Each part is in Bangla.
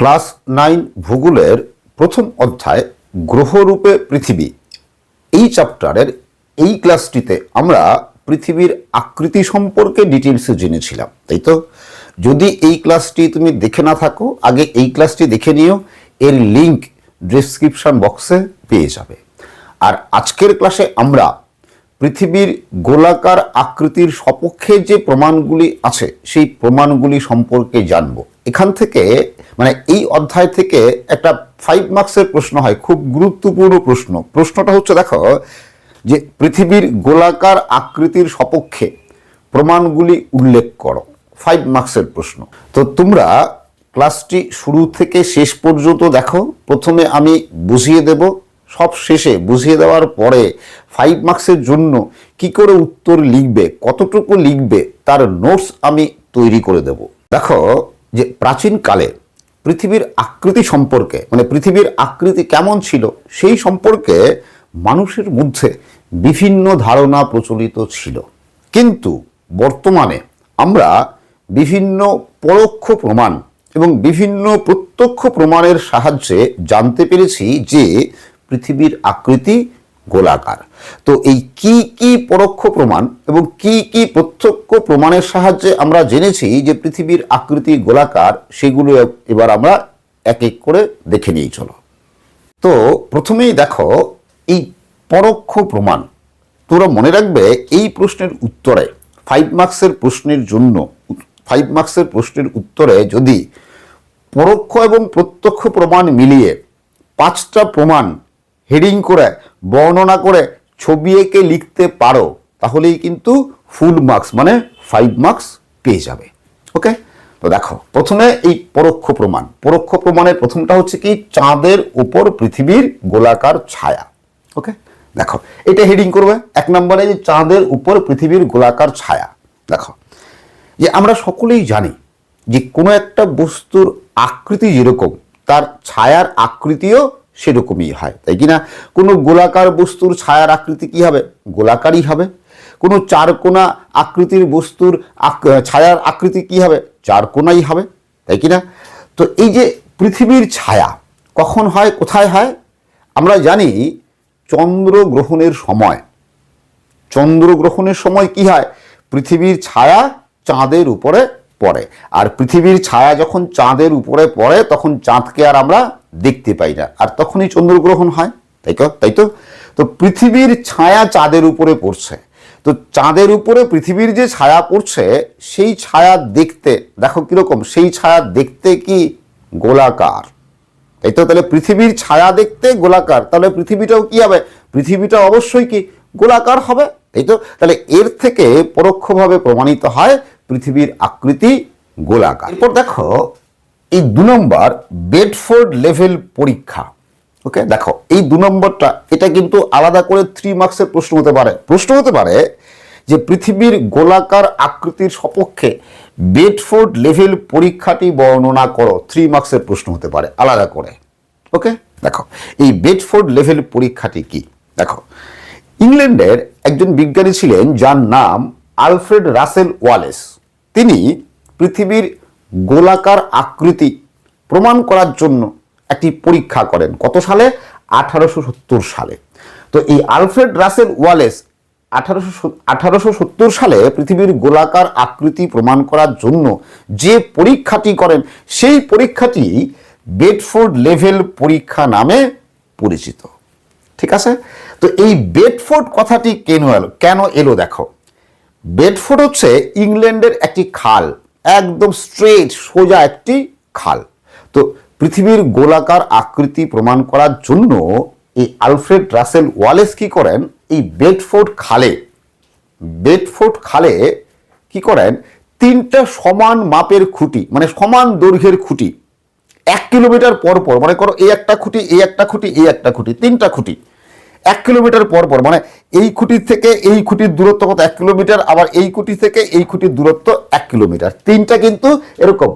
ক্লাস 9 ভূগোলের প্রথম অধ্যায় গ্রহরূপে পৃথিবী এই চ্যাপ্টারের এই ক্লাসটিতে আমরা পৃথিবীর আকৃতি সম্পর্কে ডিটেলসে জেনেছিলাম, তাই তো? যদি এই ক্লাসটি তুমি দেখে না থাকো, আগে এই ক্লাসটি দেখে নিও, এর লিংক ডেসক্রিপশন বক্সে পেয়ে যাবে। আর আজকের ক্লাসে আমরা পৃথিবীর গোলাকার আকৃতির সপক্ষে যে প্রমাণগুলি আছে সেই প্রমাণগুলি সম্পর্কে জানব। এখান থেকে এই অধ্যায় থেকে একটা 5 মার্কসের প্রশ্ন হয়, খুব গুরুত্বপূর্ণ প্রশ্ন। প্রশ্নটা হচ্ছে, দেখো যে পৃথিবীর গোলাকার আকৃতির সপক্ষে প্রমাণগুলি উল্লেখ করো। 5 মার্কসের প্রশ্ন। তো তোমরা ক্লাসটি শুরু থেকে শেষ পর্যন্ত দেখো। প্রথমে আমি বুঝিয়ে দেব, সব শেষে বুঝিয়ে দেওয়ার পরে 5 মার্কসের জন্য কি করে উত্তর লিখবে, কতটুকু লিখবে তার নোটস আমি তৈরি করে দেব। দেখো যে প্রাচীনকালে পৃথিবীর আকৃতি সম্পর্কে, পৃথিবীর আকৃতি কেমন ছিল সেই সম্পর্কে মানুষের মধ্যে বিভিন্ন ধারণা প্রচলিত ছিল। কিন্তু বর্তমানে আমরা বিভিন্ন পরোক্ষ প্রমাণ এবং বিভিন্ন প্রত্যক্ষ প্রমাণের সাহায্যে জানতে পেরেছি যে পৃথিবীর আকৃতি গোলাকার। তো এই কি কি পরোক্ষ প্রমাণ এবং কি কি প্রত্যক্ষ প্রমাণের সাহায্যে আমরা জেনেছি যে পৃথিবীর আকৃতি গোলাকার, সেগুলো এবার আমরা এক এক করে দেখে নিই, চলো। তো প্রথমেই দেখো এই পরোক্ষ প্রমাণ। তোমরা মনে রাখবে এই প্রশ্নের উত্তরে 5 মার্কসের প্রশ্নের জন্য 5 মার্কসের প্রশ্নের উত্তরে যদি পরোক্ষ এবং প্রত্যক্ষ প্রমাণ মিলিয়ে 5টা প্রমাণ হেডিং করে বর্ণনা করে ছবি এঁকে লিখতে পারো, তাহলেই কিন্তু ফুল মার্কস 5 মার্কস পেয়ে যাবে। ওকে, তো দেখো প্রথমে এই পরোক্ষ প্রমাণ। পরোক্ষ প্রমাণের প্রথমটা হচ্ছে কি, চাঁদের উপর পৃথিবীর গোলাকার ছায়া। ওকে, দেখো এটা হেডিং করবে 1 নম্বরে, যে চাঁদের উপর পৃথিবীর গোলাকার ছায়া। দেখো যে আমরা সকলেই জানি যে কোনো একটা বস্তুর আকৃতি যেরকম, তার ছায়ার আকৃতিও সেরকমই হয়, তাই কি না? কোনো গোলাকার বস্তুর ছায়ার আকৃতি কি হবে? গোলাকারই হবে। কোনো চারকোনা আকৃতির বস্তুর ছায়ার আকৃতি কি হবে? চারকোনাই হবে, তাই কি না? তো এই যে পৃথিবীর ছায়া কখন হয়, কোথায় হয়? আমরা জানি চন্দ্রগ্রহণের সময়। চন্দ্রগ্রহণের সময় কি হয়? পৃথিবীর ছায়া চাঁদের উপরে পড়ে। আর পৃথিবীর ছায়া যখন চাঁদের উপরে পড়ে তখন চাঁদকে আর আমরা দেখতে পাই না, আর তখনই চন্দ্রগ্রহণ হয়, তাই তো? তো পৃথিবীর ছায়া চাঁদের উপরে পড়ছে। তো চাঁদের উপরে পৃথিবীর যে ছায়া পড়ছে সেই ছায়া দেখতে, দেখো কিরকম, সেই ছায়া দেখতে কি গোলাকার, তাই তো? তাহলে পৃথিবীর ছায়া দেখতে গোলাকার, তাহলে পৃথিবীটাও কি হবে? পৃথিবীটা অবশ্যই কি গোলাকার হবে, তাই তো? তাহলে এর থেকে পরোক্ষভাবে প্রমাণিত হয় পৃথিবীর আকৃতি গোলাকার। এরপর দেখো এই 2 নম্বর বেডফোর্ড লেভেল পরীক্ষা। ওকে, দেখো এই 2 নম্বরটা, এটা কিন্তু আলাদা করে 3 মার্কসের প্রশ্ন হতে পারে যে পৃথিবীর গোলাকার আকৃতির সপক্ষে বেডফোর্ড লেভেল পরীক্ষাটি বর্ণনা করো। 3 মার্কসের প্রশ্ন হতে পারে আলাদা করে। ওকে, দেখো এই বেডফোর্ড লেভেল পরীক্ষাটি কি। দেখো ইংল্যান্ডের একজন বিজ্ঞানী ছিলেন যার নাম আলফ্রেড রাসেল ওয়ালেস। তিনি পৃথিবীর গোলাকার আকৃতি প্রমাণ করার জন্য একটি পরীক্ষা করেন। কত সালে? 1870 সালে। তো এই আলফ্রেড রাসেল ওয়ালেস 1870 সালে পৃথিবীর গোলাকার আকৃতি প্রমাণ করার জন্য যে পরীক্ষাটি করেন সেই পরীক্ষাটি বেডফোর্ড লেভেল পরীক্ষা নামে পরিচিত। ঠিক আছে? তো এই বেডফোর্ড কথাটি কেন এলো? দেখো বেডফোর্ড হচ্ছে ইংল্যান্ডের একটি খাল, একদম স্ট্রেট সোজা একটি খাল। তো পৃথিবীর গোলাকার আকৃতি প্রমাণ করার জন্য এই আলফ্রেড রাসেল ওয়ালেস কি করেন, এই বেডফোর্ড খালে কি করেন, 3টা সমান মাপের খুঁটি, সমান দৈর্ঘ্যের খুঁটি 1 কিলোমিটার পর পর, মনে করো এই একটা খুঁটি, এই একটা খুঁটি, এই একটা খুঁটি, 3টা খুঁটি 1 কিলোমিটার পর পর, এই খুঁটির থেকে এই খুঁটির দূরত্ব কত? 1 কিলোমিটার। আবার এই খুঁটি থেকে এই খুঁটির দূরত্ব 1 কিলোমিটার। 3টা কিন্তু এরকম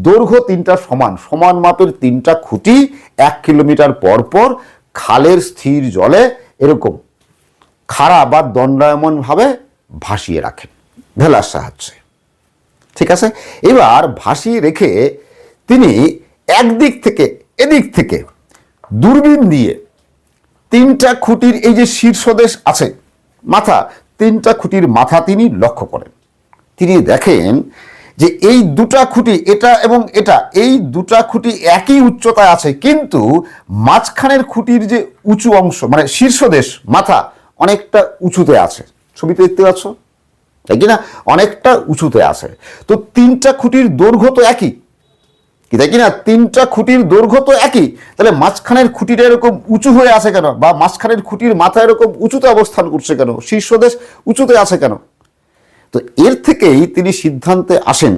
দৈর্ঘ্য 3টা সমান মাপের 3টা খুঁটি 1 কিলোমিটার পর পর খালের স্থির জলে এরকম খাড়া বা দণ্ডায়মান ভাবে ভাসিয়ে রাখেন ভেলার সাহায্যে। ঠিক আছে? এবার ভাসিয়ে রেখে তিনি একদিক থেকে এদিক থেকে দূরবীন দিয়ে তিনটা খুঁটির এই যে শীর্ষদেশ আছে মাথা, তিনটা খুঁটির মাথা তিনি লক্ষ্য করেন। তিনি দেখেন যে এই দুটা খুঁটি, এটা এবং এটা, এই দুটা খুঁটি একই উচ্চতায় আছে, কিন্তু মাঝখানের খুঁটির যে উঁচু অংশ মানে শীর্ষদেশ মাথা অনেকটা উঁচুতে আছে। ছবিতে দেখতে পাচ্ছ, তাই কি না? অনেকটা উঁচুতে আছে। তো তিনটা খুঁটির দৈর্ঘ্য তো একই, কি তাই কিনা? তিনটা খুঁটির দৈর্ঘ্য তো একই, তাহলে মাঝখানের খুঁটিটা এরকম উঁচু হয়ে আছে কেন, বা মাঝখানের খুঁটির মাথা এরকম উঁচুতে অবস্থান করছে কেন, শীর্ষদেশ উঁচুতে আছে কেন? তো এর থেকেই তিনি সিদ্ধান্তে আসেন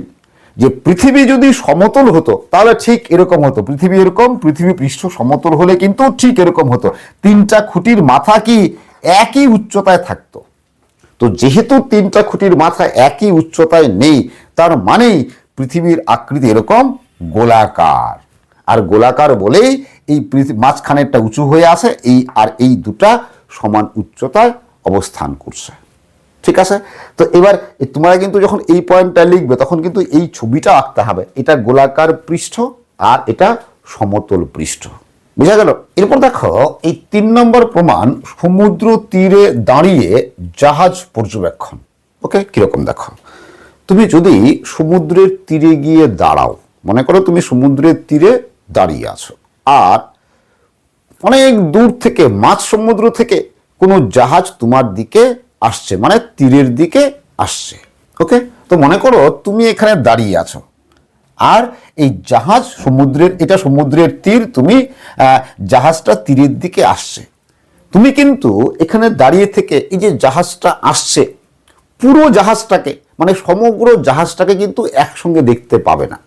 যে পৃথিবী যদি সমতল হতো তাহলে ঠিক এরকম হতো। পৃথিবী এরকম, পৃথিবী পৃষ্ঠ সমতল হলে কিন্তু ঠিক এরকম হতো, তিনটা খুঁটির মাথা কি একই উচ্চতায় থাকতো। তো যেহেতু তিনটা খুঁটির মাথা একই উচ্চতায় নেই, তার মানেই পৃথিবীর আকৃতি এরকম গোলাকার, আর গোলাকার বলেই এই মাঝখানেরটা উঁচু হয়ে আছে, এই দুটা সমান উচ্চতায় অবস্থান করছে। ঠিক আছে? তো এবার তোমরা কিন্তু যখন এই পয়েন্টটা লিখবে তখন কিন্তু এই ছবিটা আঁকতে হবে, এটা গোলাকার পৃষ্ঠ আর এটা সমতল পৃষ্ঠ। বুঝা গেল? এরপর দেখো এই 3 নম্বর প্রমাণ, সমুদ্র তীরে দাঁড়িয়ে জাহাজ পর্যবেক্ষণ। ওকে, কিরকম দেখো, তুমি যদি সমুদ্রের তীরে গিয়ে দাঁড়াও, মনে করো তুমি সমুদ্রের তীরে দাঁড়িয়ে আছো, আর অনেক দূর থেকে মাঝ সমুদ্র থেকে কোনো জাহাজ তোমার দিকে আসছে, মানে তীরের দিকে আসছে। ওকে, তো মনে করো তুমি এখানে দাঁড়িয়ে আছো, আর এই জাহাজ এটা সমুদ্রের তীর, তুমি জাহাজটা তীরের দিকে আসছে। তুমি কিন্তু এখানে দাঁড়িয়ে থেকে এই যে জাহাজটা আসছে পুরো জাহাজটাকে, মানে সমগ্র জাহাজটাকে কিন্তু একসঙ্গে দেখতে পাবে না।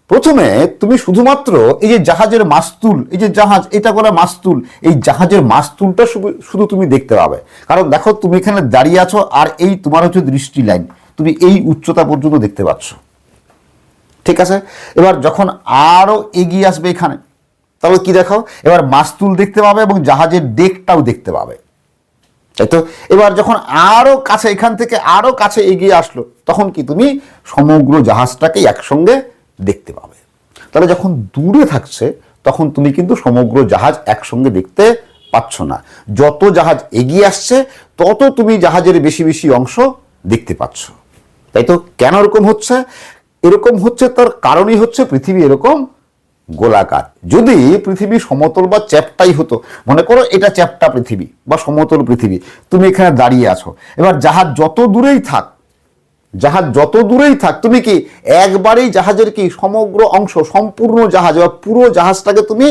প্রথমে তুমি শুধুমাত্র এই যে জাহাজের মাস্তুল, এই যে জাহাজ, এটা করা মাস্তুল, এই জাহাজের মাস্তুলটা শুধু তুমি দেখতে পাবে। কারণ দেখো তুমি এখানে দাঁড়িয়ে আছো, আর এই তোমার হচ্ছে দৃষ্টি লাইন, তুমি এই উচ্চতা পর্যন্ত দেখতে পাচ্ছ। ঠিক আছে? এবার যখন আরো এগিয়ে আসবে এখানে, তবে কি দেখো, এবার মাস্তুল দেখতে পাবে এবং জাহাজের ডেকটাও দেখতে পাবে, তাই তো? এবার যখন আরো কাছে, এখান থেকে আরো কাছে এগিয়ে আসলো, তখন কি তুমি সমগ্র জাহাজটাকে একসঙ্গে দেখতে পাবে। তাহলে যখন দূরে থাকছে তখন তুমি কিন্তু সমগ্র জাহাজ একসঙ্গে দেখতে পাচ্ছ না। যত জাহাজ এগিয়ে আসছে তত তুমি জাহাজের বেশি বেশি অংশ দেখতে পাচ্ছ, তাই তো? কেন এরকম হচ্ছে? এরকম হচ্ছে তার কারণই হচ্ছে পৃথিবী এরকম গোলাকার। যদি পৃথিবী সমতল বা চ্যাপ্টাই হতো, মনে করো এটা চ্যাপ্টা পৃথিবী বা সমতল পৃথিবী, তুমি এখানে দাঁড়িয়ে আছো, এবার জাহাজ যত দূরেই থাক তুমি কি একবারেই জাহাজের কি সমগ্র অংশ, সম্পূর্ণ জাহাজ বা পুরো জাহাজটাকে তুমি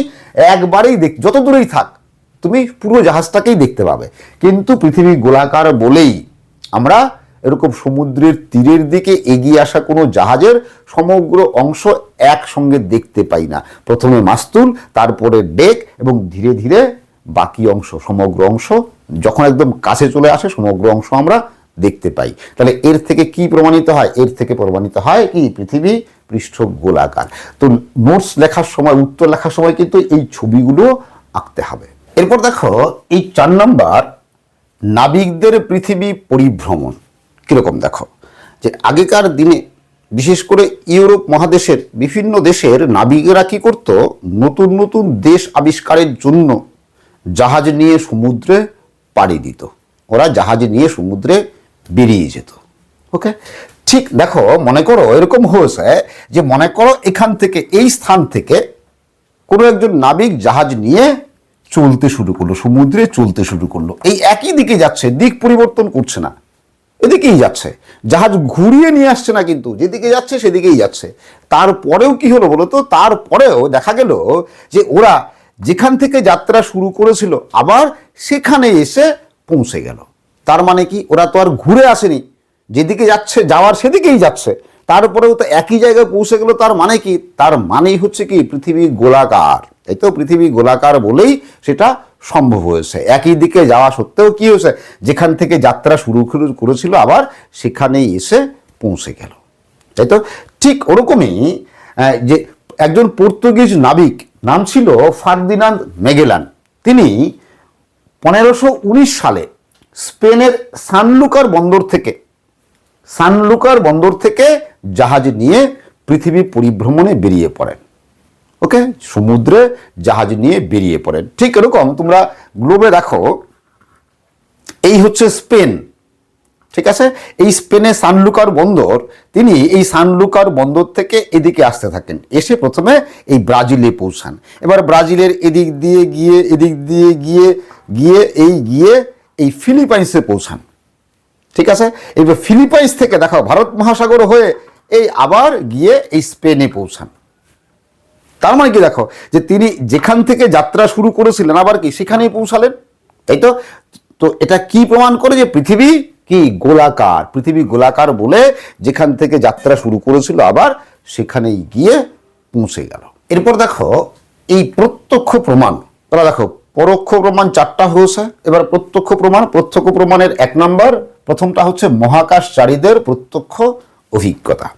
একবারেই যত দূরেই থাক তুমি পুরো জাহাজটাকেই দেখতে পাবে। কিন্তু পৃথিবী গোলাকার বলেই আমরা এরকম সমুদ্রের তীরের দিকে এগিয়ে আসা কোনো জাহাজের সমগ্র অংশ একসঙ্গে দেখতে পাই না। প্রথমে মাস্তুল, তারপরে ডেক, এবং ধীরে ধীরে বাকি অংশ, সমগ্র অংশ যখন একদম কাছে চলে আসে সমগ্র অংশ আমরা দেখতে পাই। তাহলে এর থেকে কি প্রমাণিত হয়? এর থেকে প্রমাণিত হয় কি পৃথিবী পৃষ্ঠ গোলাকার। তো নোটস লেখার সময়, উত্তর লেখার সময় কিন্তু এই ছবিগুলো আঁকতে হবে। এরপর দেখো এই 4 নম্বর, নাবিকদের পৃথিবী পরিভ্রমণ। কিরকম দেখো, যে আগেকার দিনে বিশেষ করে ইউরোপ মহাদেশের বিভিন্ন দেশের নাবিকেরা কি করত, নতুন নতুন দেশ আবিষ্কারের জন্য জাহাজ নিয়ে সমুদ্রে পাড়ি দিত, ওরা জাহাজ নিয়ে সমুদ্রে বেরিয়ে যেত। ওকে, ঠিক দেখো, মনে করো এরকম হয়েছে যে মনে করো এখান থেকে, এই স্থান থেকে কোনো একজন নাবিক জাহাজ নিয়ে চলতে শুরু করলো, সমুদ্রে চলতে শুরু করলো, এই একই দিকে যাচ্ছে, দিক পরিবর্তন করছে না, এদিকেই যাচ্ছে, জাহাজ ঘুরিয়ে নিয়ে আসছে না, কিন্তু যেদিকে যাচ্ছে সেদিকেই যাচ্ছে। তারপরেও কি হলো বলো তো, তারপরেও দেখা গেল যে ওরা যেখান থেকে যাত্রা শুরু করেছিল আবার সেখানে এসে পৌঁছে গেল। তার মানে কি, ওরা তো আর ঘুরে আসেনি, যেদিকে যাচ্ছে যাওয়ার সেদিকেই যাচ্ছে, তারপরেও তো একই জায়গায় পৌঁছে গেল। তার মানে কি, তার মানেই হচ্ছে কি পৃথিবী গোলাকার। এই তো পৃথিবী গোলাকার বলেই সেটা সম্ভব হয়েছে। একই দিকে যাওয়া সত্ত্বেও কি হয়েছে, যেখান থেকে যাত্রা শুরু করেছিল আবার সেখানেই এসে পৌঁছে গেল, তাই তো? ঠিক ওরকমই যে একজন পর্তুগিজ নাবিক, নাম ছিল ফার্দিনান্দ মেগেলান, তিনি 1519 সালে স্পেনের সানলুকার বন্দর থেকে জাহাজ নিয়ে পৃথিবী পরিভ্রমণে বেরিয়ে পড়েন। ওকে, সমুদ্রে জাহাজ নিয়ে বেরিয়ে পড়েন। ঠিক এরকম তোমরা গ্লোবে দেখো, এই হচ্ছে স্পেন। ঠিক আছে, এই স্পেনে সানলুকার বন্দর, তিনি এই সানলুকার বন্দর থেকে এদিকে আসতে থাকেন, এসে প্রথমে এই ব্রাজিলে পৌঁছান। এবার ব্রাজিলের এদিক দিয়ে গিয়ে এই ফিলিপাইন্সে পৌঁছান। ঠিক আছে, এবার ফিলিপাইন্স থেকে দেখো ভারত মহাসাগর হয়ে এই আবার গিয়ে এই স্পেনে পৌঁছান। তার মানে কি দেখো, যে তিনি যেখান থেকে যাত্রা শুরু করেছিলেন আবার কি সেখানেই পৌঁছালেন, তাই তো। তো এটা কি প্রমাণ করে যে পৃথিবী কি গোলাকার, পৃথিবী গোলাকার বলে যেখান থেকে যাত্রা শুরু করেছিল আবার সেখানেই গিয়ে পৌঁছে গেল। এরপর দেখো এই প্রত্যক্ষ প্রমাণ, তারা দেখো পরোক্ষ প্রমাণ 4টা হয়েছে, এবার প্রত্যক্ষ প্রমাণের 1 নম্বর, প্রথমটা হচ্ছে মহাকাশচারীদের প্রত্যক্ষ অভিজ্ঞতা।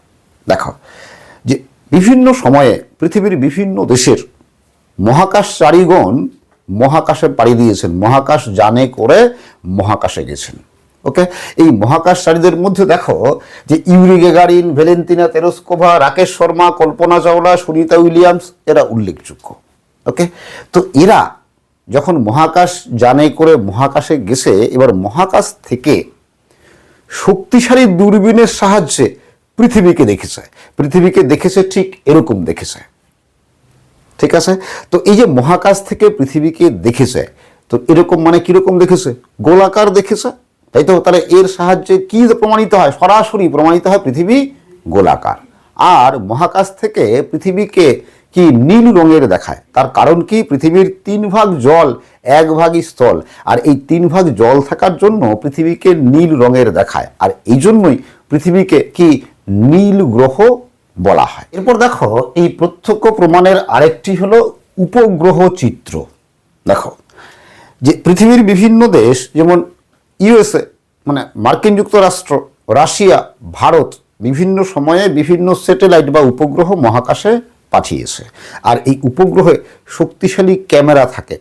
দেখো যে বিভিন্ন সময়ে পৃথিবীর বিভিন্ন দেশের মহাকাশচারীগণ মহাকাশে পাড়ি দিয়েছেন, মহাকাশ যানে করে মহাকাশে গেছেন। ওকে, এই মহাকাশচারীদের মধ্যে দেখো যে Yuri Gagarin, Valentina Tereshkova, Rakesh Sharma, Kalpana Chawla, Sunita Williams, এরা উল্লেখযোগ্য। ওকে, তো এরা যখন মহাকাশ যানে করে মহাকাশে গেছে, এবার মহাকাশ থেকে শক্তিশালী দূরবীনের সাহায্যে পৃথিবীকে দেখেছে ঠিক এরকম দেখেছে। ঠিক আছে, তো এই যে মহাকাশ থেকে পৃথিবীকে দেখেছে, তো এরকম মানে কিরকম দেখেছে, গোলাকার দেখেছে, তাই তো। তাহলে এর সাহায্যে কি প্রমাণিত হয়, সরাসরি প্রমাণিত হয় পৃথিবী গোলাকার। আর মহাকাশ থেকে পৃথিবীকে কি নীল রঙের দেখায়, তার কারণ কি, পৃথিবীর 3 ভাগ জল 1 ভাগ স্থল, আর এই 3 ভাগ জল থাকার জন্য পৃথিবীকে নীল রঙের দেখায়, আর এই জন্যই পৃথিবীকে কি নীল গ্রহ বলা হয়। এরপর দেখো এই প্রত্যক্ষ প্রমাণের আরেকটি হলো উপগ্রহ চিত্র। দেখো যে পৃথিবীর বিভিন্ন দেশ, যেমন ইউএসএ মানে মার্কিন যুক্তরাষ্ট্র, রাশিয়া, ভারত বিভিন্ন সময়ে বিভিন্ন স্যাটেলাইট বা উপগ্রহ মহাকাশে পাঠিয়েছে। আর এই উপগ্রহে শক্তিশালী ক্যামেরা থাকে,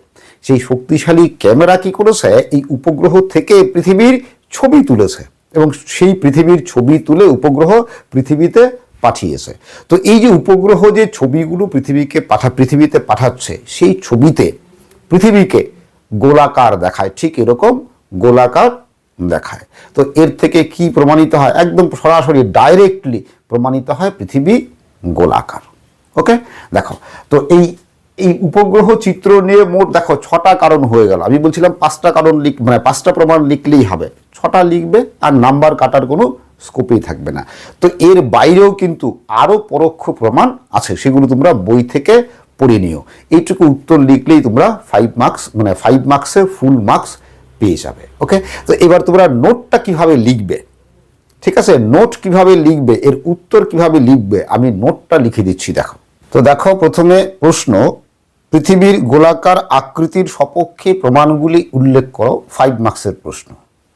সেই শক্তিশালী ক্যামেরা কি করেছে, এই উপগ্রহ থেকে পৃথিবীর ছবি তুলেছে এবং সেই পৃথিবীর ছবি তুলে উপগ্রহ পৃথিবীতে পাঠিয়েছে। তো এই যে উপগ্রহ যে ছবিগুলো পৃথিবীতে পাঠাচ্ছে, সেই ছবিতে পৃথিবীকে গোলাকার দেখায়, ঠিক এরকম গোলাকার দেখায়। তো এর থেকে কি প্রমাণিত হয়, একদম সরাসরি ডাইরেক্টলি প্রমাণিত হয় পৃথিবী গোলাকার। ওকে, দেখো তো এই উপগ্রহ চিত্র নিয়ে মোট দেখো 6টা কারণ হয়ে গেল। আমি বলছিলাম 5টা কারণ মানে 5টা প্রমাণ লিখলেই হবে, 6টা লিখবে আর নাম্বার কাটার কোনো স্কোপেই থাকবে না। তো এর বাইরেও কিন্তু আরও পরোক্ষ প্রমাণ আছে, সেগুলো তোমরা বই থেকে পড়ে নিও। এইটুকু উত্তর লিখলেই তোমরা 5 মার্কস মানে 5 মার্কসে ফুল মার্কস পেয়ে যাবে। ওকে, তো এবার তোমরা নোটটা কিভাবে লিখবে, ঠিক আছে, নোট কিভাবে লিখবে, এর উত্তর কিভাবে লিখবে, আমি নোটটা লিখে দিচ্ছি। দেখো তো দেখো প্রথমে প্রশ্ন, পৃথিবীর গোলাকার আকৃতির সপক্ষে প্রমাণগুলি উল্লেখ করো, 5 মার্কসের প্রশ্ন।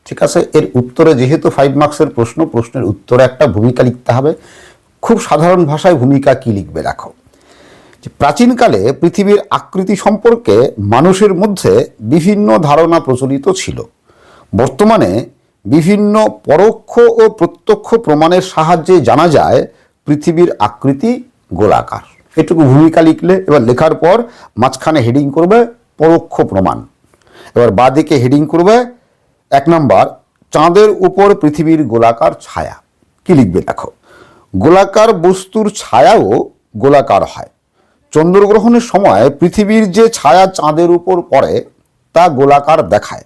ঠিক আছে, এর উত্তরে যেহেতু 5 মার্কসের প্রশ্ন, প্রশ্নের উত্তরে একটা ভূমিকা লিখতে হবে। খুব সাধারণ ভাষায় ভূমিকা কি লিখবে দেখো, যে প্রাচীনকালে পৃথিবীর আকৃতি সম্পর্কে মানুষের মধ্যে বিভিন্ন ধারণা প্রচলিত ছিল। বর্তমানে বিভিন্ন পরোক্ষ ও প্রত্যক্ষ প্রমাণের সাহায্যে জানা যায় পৃথিবীর আকৃতি গোলাকার। এটুকু ভূমিকা লিখলে, এবার লেখার পর মাঝখানে হেডিং করবে পরোক্ষ প্রমাণ, এবার বাঁদিকে হেডিং করবে 1 নম্বর, চাঁদের উপর পৃথিবীর গোলাকার ছায়া। কি লিখবে দেখো, গোলাকার বস্তুর ছায়াও গোলাকার হয়। চন্দ্রগ্রহণের সময় পৃথিবীর যে ছায়া চাঁদের উপর পড়ে তা গোলাকার দেখায়।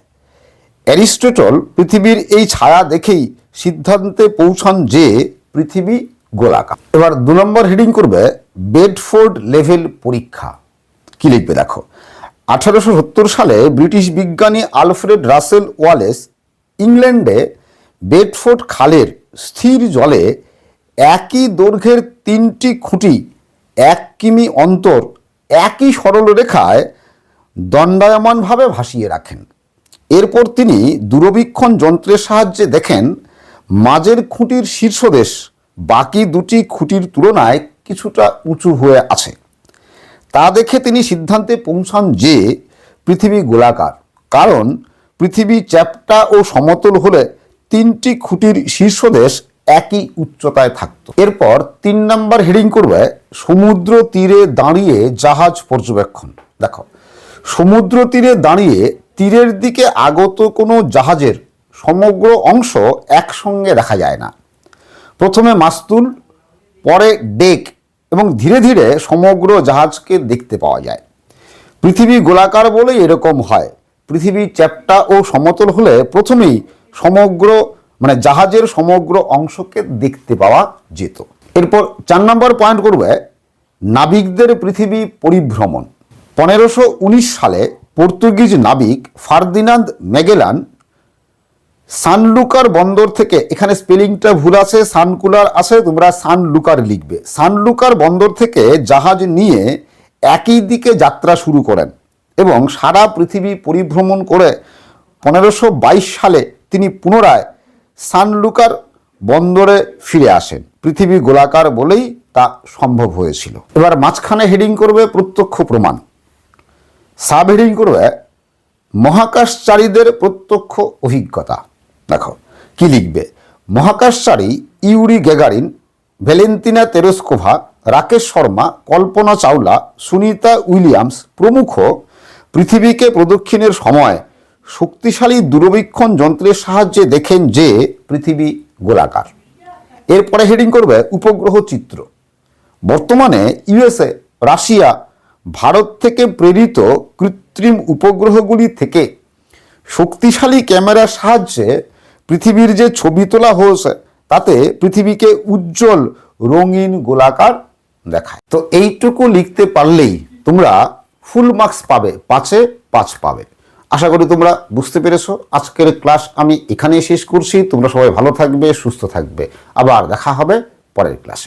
অ্যারিস্টটল পৃথিবীর এই ছায়া দেখেই সিদ্ধান্তে পৌঁছান যে পৃথিবী গোলাকার। এবার 2 নম্বর হেডিং করবে বেডফোর্ড লেভেল পরীক্ষা। কি লিখবে দেখো, 1870 সালে ব্রিটিশ বিজ্ঞানী আলফ্রেড রাসেল ওয়ালেস ইংল্যান্ডে বেডফোর্ড খালের স্থির জলে একই দৈর্ঘ্যের 3টি খুঁটি 1 কিমি অন্তর একই সরল রেখায় দণ্ডায়মানভাবে ভাসিয়ে রাখেন। এরপর তিনি দূরবীক্ষণ যন্ত্রের সাহায্যে দেখেন মাঝের খুঁটির শীর্ষদেশ বাকি 2টি খুঁটির তুলনায় কিছুটা উঁচু হয়ে আছে। তা দেখে তিনি সিদ্ধান্তে পৌঁছান যে পৃথিবী গোলাকার, কারণ পৃথিবী চ্যাপ্টা ও সমতল হলে 3টি খুঁটির শীর্ষদেশ একই উচ্চতায় থাকত। এরপর 3 নম্বর হেডিং করবে সমুদ্র তীরে দাঁড়িয়ে জাহাজ পর্যবেক্ষণ। দেখো, সমুদ্র তীরে দাঁড়িয়ে তীরের দিকে আগত কোনো জাহাজের সমগ্র অংশ একসঙ্গে দেখা যায় না। প্রথমে মাস্তুল, পরে ডেক এবং ধীরে ধীরে সমগ্র জাহাজকে দেখতে পাওয়া যায়। পৃথিবী গোলাকার বলেই এরকম হয়। পৃথিবী চ্যাপ্টা ও সমতল হলে প্রথমেই সমগ্র জাহাজের সমগ্র অংশকে দেখতে পাওয়া যেত। এরপর 4 নম্বর পয়েন্ট করবে নাবিকদের পৃথিবী পরিভ্রমণ। 1519 সালে পর্তুগিজ নাবিক ফার্দিনান্দ ম্যাগেলান সানলুকার বন্দর থেকে, এখানে স্পেলিংটা ভুল আছে, সানকুলার আছে, তোমরা সানলুকার লিখবে, সানলুকার বন্দর থেকে জাহাজ নিয়ে একই দিকে যাত্রা শুরু করেন এবং সারা পৃথিবী পরিভ্রমণ করে 1522 সালে তিনি পুনরায় সানলুকার বন্দরে ফিরে আসেন। পৃথিবী গোলাকার বলেই তা সম্ভব হয়েছিল। এবার মাঝখানে হেডিং করবে প্রত্যক্ষ প্রমাণ, সাব হেডিং করবে মহাকাশচারীদের প্রত্যক্ষ অভিজ্ঞতা। দেখো কি লিখবে, মহাকাশচারী Yuri Gagarin, Valentina Tereshkova, Rakesh Sharma, Kalpana Chawla, Sunita Williams প্রমুখ পৃথিবীকে প্রদক্ষিণের সময় শক্তিশালী দূরবীক্ষণ যন্ত্রের সাহায্যে দেখেন যে পৃথিবী গোলাকার। এরপরে হেডিং করবে উপগ্রহ চিত্র। বর্তমানে ইউএসএ, রাশিয়া, ভারত থেকে প্রেরিত কৃত্রিম উপগ্রহগুলি থেকে শক্তিশালী ক্যামেরার সাহায্যে পৃথিবীর যে ছবি তোলা হয়েছে তাতে পৃথিবীকে উজ্জ্বল রঙিন গোলাকার দেখায়। তো এইটুকু লিখতে পারলেই তোমরা ফুল মার্কস পাবে, 5-এ 5 পাবে। আশা করি তোমরা বুঝতে পেরেছো। আজকের ক্লাস আমি এখানেই শেষ করছি। তোমরা সবাই ভালো থাকবে, সুস্থ থাকবে। আবার দেখা হবে পরের ক্লাসে।